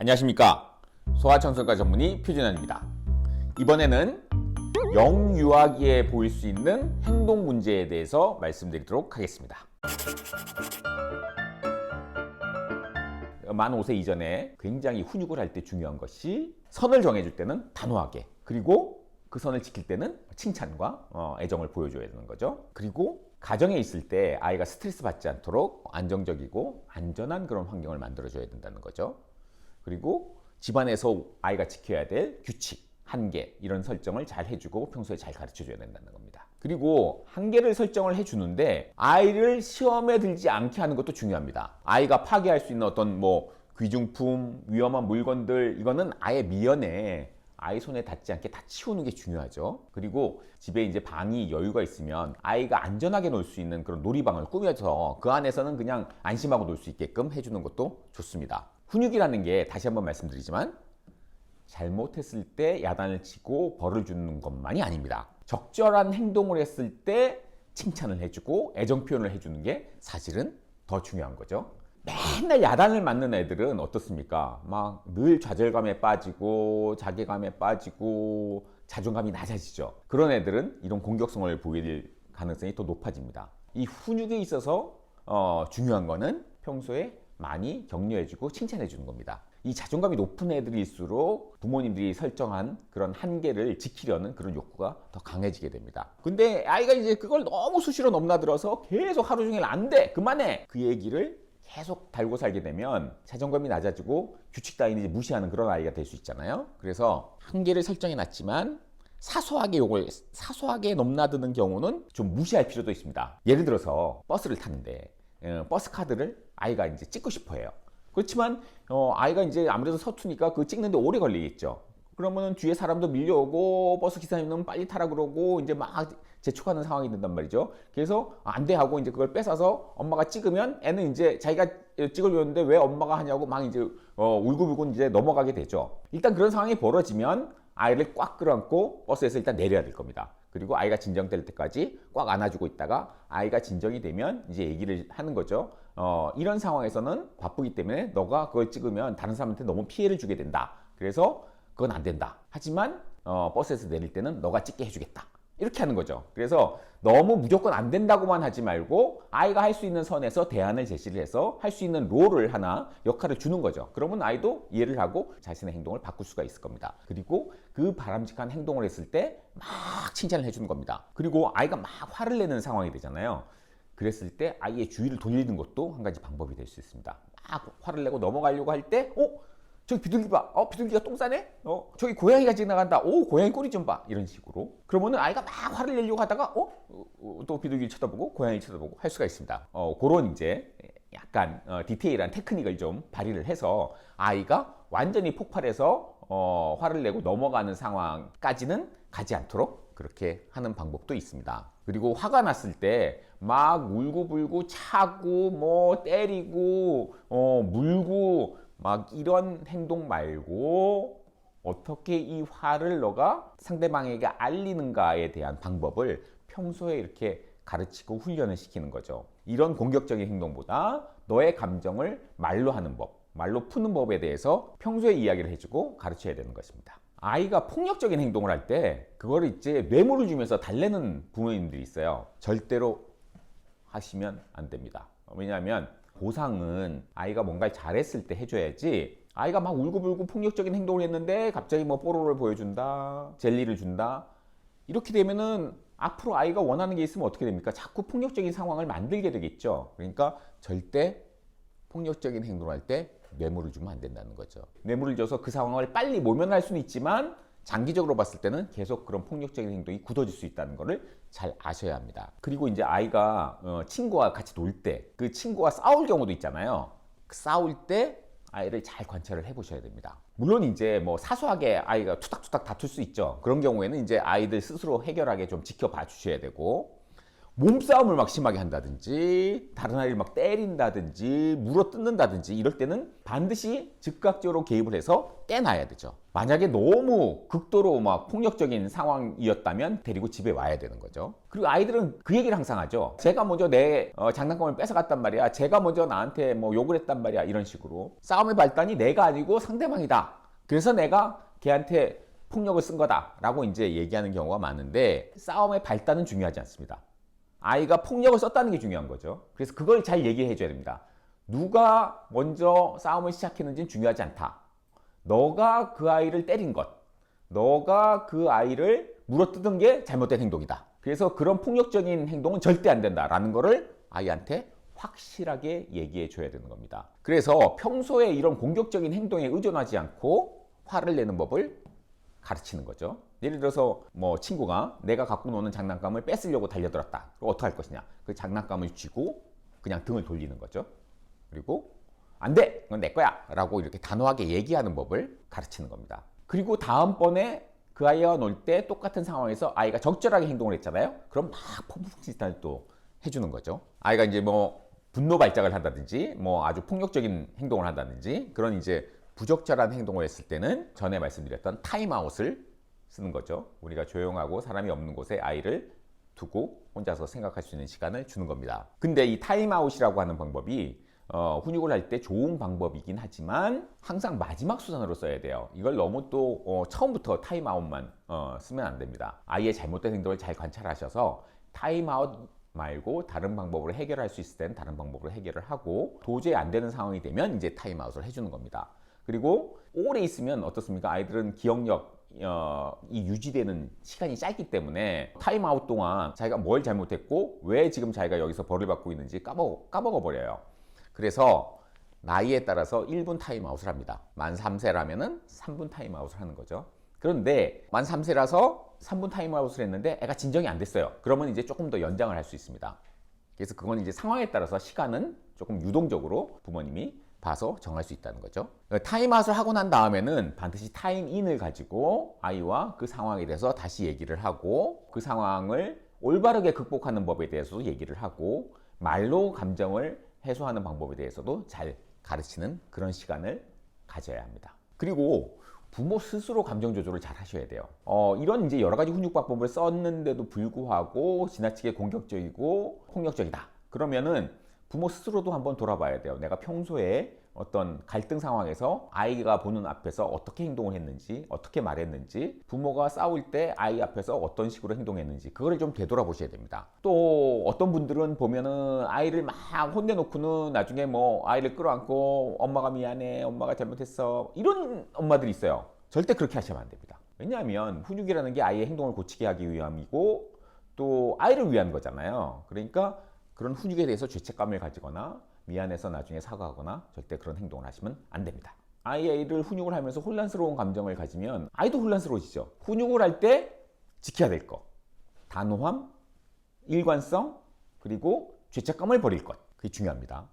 안녕하십니까. 소아청소년과 전문의 표준현입니다. 이번에는 영유아기에 보일 수 있는 행동 문제에 대해서 말씀드리도록 하겠습니다. 만 5세 이전에 굉장히 훈육을 할 때 중요한 것이 선을 정해줄 때는 단호하게, 그리고 그 선을 지킬 때는 칭찬과 애정을 보여줘야 되는 거죠. 그리고 가정에 있을 때 아이가 스트레스 받지 않도록 안정적이고 안전한 그런 환경을 만들어줘야 된다는 거죠. 그리고 집안에서 아이가 지켜야 될 규칙, 한계 이런 설정을 잘 해주고 평소에 잘 가르쳐줘야 된다는 겁니다. 그리고 한계를 설정을 해주는데 아이를 시험에 들지 않게 하는 것도 중요합니다. 아이가 파괴할 수 있는 어떤 귀중품, 위험한 물건들 이거는 아예 미연에 아이 손에 닿지 않게 다 치우는 게 중요하죠. 그리고 집에 이제 방이 여유가 있으면 아이가 안전하게 놀 수 있는 그런 놀이방을 꾸며서 그 안에서는 그냥 안심하고 놀 수 있게끔 해주는 것도 좋습니다. 훈육이라는 게 다시 한번 말씀드리지만 잘못했을 때 야단을 치고 벌을 주는 것만이 아닙니다. 적절한 행동을 했을 때 칭찬을 해주고 애정 표현을 해주는 게 사실은 더 중요한 거죠. 맨날 야단을 맞는 애들은 어떻습니까? 막 늘 좌절감에 빠지고 자괴감에 빠지고 자존감이 낮아지죠. 그런 애들은 이런 공격성을 보일 가능성이 더 높아집니다. 이 훈육에 있어서 중요한 거는 평소에 많이 격려해주고 칭찬해주는 겁니다. 이 자존감이 높은 애들일수록 부모님들이 설정한 그런 한계를 지키려는 그런 욕구가 더 강해지게 됩니다. 근데 아이가 이제 그걸 너무 수시로 넘나들어서 계속 하루 종일 안 돼! 그만해! 그 얘기를 계속 달고 살게 되면 자존감이 낮아지고 규칙 따위는 이제 무시하는 그런 아이가 될 수 있잖아요. 그래서 한계를 설정해 놨지만 사소하게 넘나드는 경우는 좀 무시할 필요도 있습니다. 예를 들어서 버스를 탔는데 버스 카드를 아이가 이제 찍고 싶어 해요. 그렇지만 아이가 이제 아무래도 서투니까 그 찍는데 오래 걸리겠죠. 그러면은 뒤에 사람도 밀려오고 버스 기사님은 빨리 타라 그러고 이제 막 재촉하는 상황이 된단 말이죠. 그래서 안 돼 하고 이제 그걸 뺏어서 엄마가 찍으면 애는 이제 자기가 찍으려고 했는데 왜 엄마가 하냐고 막 이제 울고불고 이제 넘어가게 되죠. 일단 그런 상황이 벌어지면 아이를 꽉 끌어안고 버스에서 일단 내려야 될 겁니다. 그리고 아이가 진정될 때까지 꽉 안아주고 있다가 아이가 진정이 되면 이제 얘기를 하는 거죠. 이런 상황에서는 바쁘기 때문에 너가 그걸 찍으면 다른 사람한테 너무 피해를 주게 된다. 그래서 그건 안 된다. 하지만 버스에서 내릴 때는 너가 찍게 해주겠다. 이렇게 하는 거죠. 그래서 너무 무조건 안 된다고만 하지 말고 아이가 할 수 있는 선에서 대안을 제시를 해서 할 수 있는 롤을 하나 역할을 주는 거죠. 그러면 아이도 이해를 하고 자신의 행동을 바꿀 수가 있을 겁니다. 그리고 그 바람직한 행동을 했을 때 막 칭찬을 해주는 겁니다. 그리고 아이가 막 화를 내는 상황이 되잖아요. 그랬을 때 아이의 주의를 돌리는 것도 한 가지 방법이 될 수 있습니다. 막 화를 내고 넘어가려고 할 때 저기 비둘기 봐. 비둘기가 똥 싸네? 저기 고양이가 지나간다. 고양이 꼬리 좀 봐. 이런 식으로. 그러면은 아이가 막 화를 내려고 하다가, 또 비둘기를 쳐다보고, 고양이 쳐다보고 할 수가 있습니다. 그런 이제 약간, 디테일한 테크닉을 좀 발휘를 해서 아이가 완전히 폭발해서, 화를 내고 넘어가는 상황까지는 가지 않도록 그렇게 하는 방법도 있습니다. 그리고 화가 났을 때 막 울고불고 차고, 때리고, 물고, 막 이런 행동 말고 어떻게 이 화를 너가 상대방에게 알리는가에 대한 방법을 평소에 이렇게 가르치고 훈련을 시키는 거죠. 이런 공격적인 행동보다 너의 감정을 말로 하는 법, 말로 푸는 법에 대해서 평소에 이야기를 해주고 가르쳐야 되는 것입니다. 아이가 폭력적인 행동을 할 때 그걸 이제 뇌물을 주면서 달래는 부모님들이 있어요. 절대로 하시면 안 됩니다. 왜냐하면 보상은 아이가 뭔가를 잘했을 때 해줘야지, 아이가 막 울고불고 폭력적인 행동을 했는데 갑자기 뽀로로를 보여준다, 젤리를 준다, 이렇게 되면은 앞으로 아이가 원하는 게 있으면 어떻게 됩니까? 자꾸 폭력적인 상황을 만들게 되겠죠. 그러니까 절대 폭력적인 행동을 할 때 뇌물을 주면 안 된다는 거죠. 뇌물을 줘서 그 상황을 빨리 모면할 수는 있지만 장기적으로 봤을 때는 계속 그런 폭력적인 행동이 굳어질 수 있다는 것을 잘 아셔야 합니다. 그리고 이제 아이가 친구와 같이 놀 때 그 친구와 싸울 경우도 있잖아요. 싸울 때 아이를 잘 관찰을 해보셔야 됩니다. 물론 이제 사소하게 아이가 투닥투닥 다툴 수 있죠. 그런 경우에는 이제 아이들 스스로 해결하게 좀 지켜봐 주셔야 되고, 몸싸움을 막 심하게 한다든지 다른 아이를 막 때린다든지 물어뜯는다든지 이럴 때는 반드시 즉각적으로 개입을 해서 떼놔야 되죠. 만약에 너무 극도로 막 폭력적인 상황이었다면 데리고 집에 와야 되는 거죠. 그리고 아이들은 그 얘기를 항상 하죠. 제가 먼저 내 장난감을 뺏어갔단 말이야. 제가 먼저 나한테 뭐 욕을 했단 말이야. 이런 식으로. 싸움의 발단이 내가 아니고 상대방이다. 그래서 내가 걔한테 폭력을 쓴 거다라고 이제 얘기하는 경우가 많은데, 싸움의 발단은 중요하지 않습니다. 아이가 폭력을 썼다는 게 중요한 거죠. 그래서 그걸 잘 얘기해 줘야 됩니다. 누가 먼저 싸움을 시작했는지는 중요하지 않다. 너가 그 아이를 때린 것, 너가 그 아이를 물어뜯은 게 잘못된 행동이다. 그래서 그런 폭력적인 행동은 절대 안 된다라는 거를 아이한테 확실하게 얘기해 줘야 되는 겁니다. 그래서 평소에 이런 공격적인 행동에 의존하지 않고 화를 내는 법을 가르치는 거죠. 예를 들어서 뭐 친구가 내가 갖고 노는 장난감을 뺏으려고 달려들었다. 그럼 어떻게 할 것이냐? 그 장난감을 쥐고 그냥 등을 돌리는 거죠. 그리고 안 돼! 그건 내 거야! 라고 이렇게 단호하게 얘기하는 법을 가르치는 겁니다. 그리고 다음번에 그 아이와 놀 때 똑같은 상황에서 아이가 적절하게 행동을 했잖아요. 그럼 막 포부짓단을 또 해주는 거죠. 아이가 이제 뭐 분노 발작을 한다든지 뭐 아주 폭력적인 행동을 한다든지 그런 이제 부적절한 행동을 했을 때는 전에 말씀드렸던 타임아웃을 쓰는 거죠. 우리가 조용하고 사람이 없는 곳에 아이를 두고 혼자서 생각할 수 있는 시간을 주는 겁니다. 근데 이 타임아웃이라고 하는 방법이 훈육을 할 때 좋은 방법이긴 하지만 항상 마지막 수단으로 써야 돼요. 이걸 너무 또 처음부터 타임아웃만 쓰면 안 됩니다. 아이의 잘못된 행동을 잘 관찰하셔서 타임아웃 말고 다른 방법으로 해결할 수 있을 때는 다른 방법으로 해결을 하고, 도저히 안 되는 상황이 되면 이제 타임아웃을 해주는 겁니다. 그리고 오래 있으면 어떻습니까? 아이들은 기억력이 유지되는 시간이 짧기 때문에 타임아웃 동안 자기가 뭘 잘못했고 왜 지금 자기가 여기서 벌을 받고 있는지 까먹어 버려요. 그래서 나이에 따라서 1분 타임아웃을 합니다. 만 3세라면은 3분 타임아웃을 하는 거죠. 그런데 만 3세라서 3분 타임아웃을 했는데 애가 진정이 안 됐어요. 그러면 이제 조금 더 연장을 할 수 있습니다. 그래서 그건 이제 상황에 따라서 시간은 조금 유동적으로 부모님이 봐서 정할 수 있다는 거죠. 타임아웃을 하고 난 다음에는 반드시 타임인을 가지고 아이와 그 상황에 대해서 다시 얘기를 하고, 그 상황을 올바르게 극복하는 법에 대해서도 얘기를 하고, 말로 감정을 해소하는 방법에 대해서도 잘 가르치는 그런 시간을 가져야 합니다. 그리고 부모 스스로 감정 조절을 잘 하셔야 돼요. 이런 이제 여러 가지 훈육 방법을 썼는데도 불구하고 지나치게 공격적이고 폭력적이다. 그러면은 부모 스스로도 한번 돌아봐야 돼요. 내가 평소에 어떤 갈등 상황에서 아이가 보는 앞에서 어떻게 행동을 했는지, 어떻게 말했는지, 부모가 싸울 때 아이 앞에서 어떤 식으로 행동했는지, 그거를 좀 되돌아보셔야 됩니다. 또 어떤 분들은 보면은 아이를 막 혼내놓고는 나중에 뭐 아이를 끌어안고 엄마가 미안해, 엄마가 잘못했어, 이런 엄마들이 있어요. 절대 그렇게 하시면 안 됩니다. 왜냐하면 훈육이라는 게 아이의 행동을 고치게 하기 위함이고 또 아이를 위한 거잖아요. 그러니까 그런 훈육에 대해서 죄책감을 가지거나 미안해서 나중에 사과하거나 절대 그런 행동을 하시면 안 됩니다. 아이를 훈육을 하면서 혼란스러운 감정을 가지면 아이도 혼란스러워지죠. 훈육을 할 때 지켜야 될 것, 단호함, 일관성, 그리고 죄책감을 버릴 것, 그게 중요합니다.